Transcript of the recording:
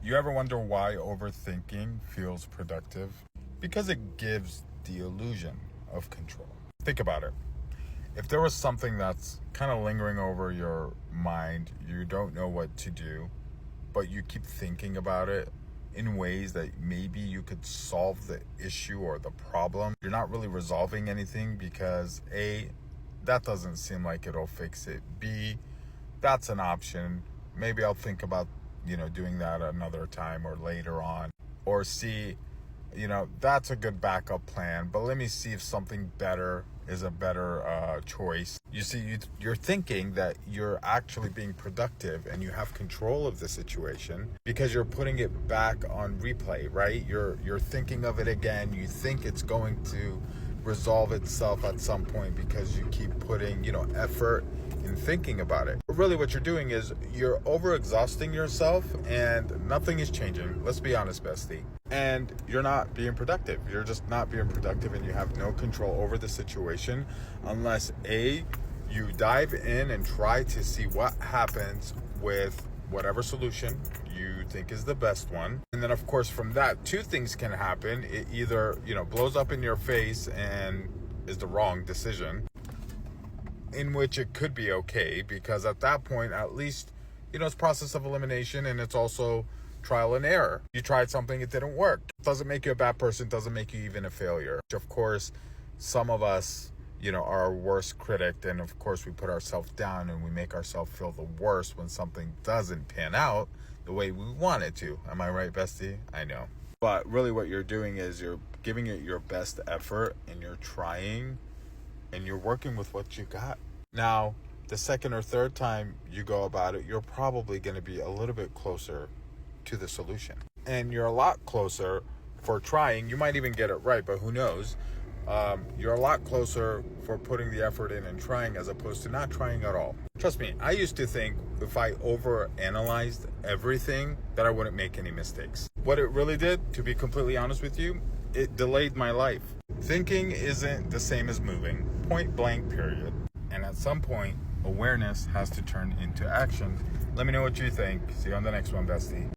You ever wonder why overthinking feels productive? Because it gives the illusion of control. Think about it. If there was something that's kind of lingering over your mind, you don't know what to do, but you keep thinking about it in ways that maybe you could solve the issue or the problem, you're not really resolving anything because A, that doesn't seem like it'll fix it. B, that's an option. Maybe I'll think about doing that another time or later on. Or C, that's a good backup plan, but let me see if something better is a better choice. You see, you're thinking that you're actually being productive and you have control of the situation because you're putting it back on replay, right? You're thinking of it again. You think it's going to resolve itself at some point because you keep putting, effort in thinking about it. But really what you're doing is you're overexhausting yourself and nothing is changing. Let's be honest, bestie. And you're not being productive. You're just not being productive and you have no control over the situation unless A, you dive in and try to see what happens with whatever solution you think is the best one. And then of course from that, two things can happen. It either, blows up in your face and is the wrong decision, in which it could be okay because at that point, at least, it's process of elimination and it's also trial and error. You tried something, it didn't work. Doesn't make you a bad person, doesn't make you even a failure. Of course, some of us, are our worst critic, and of course we put ourselves down and we make ourselves feel the worst when something doesn't pan out the way we want it to. Am I right, bestie? I know. But really what you're doing is you're giving it your best effort and you're trying and you're working with what you got. Now, the second or third time you go about it, you're probably going to be a little bit closer to the solution. And you're a lot closer for trying. You might even get it right, but who knows? You're a lot closer for putting the effort in and trying as opposed to not trying at all. Trust me, I used to think if I overanalyzed everything that I wouldn't make any mistakes. What it really did, to be completely honest with you, it delayed my life. Thinking isn't the same as moving, point blank, period. And at some point, awareness has to turn into action. Let me know what you think. See you on the next one, bestie.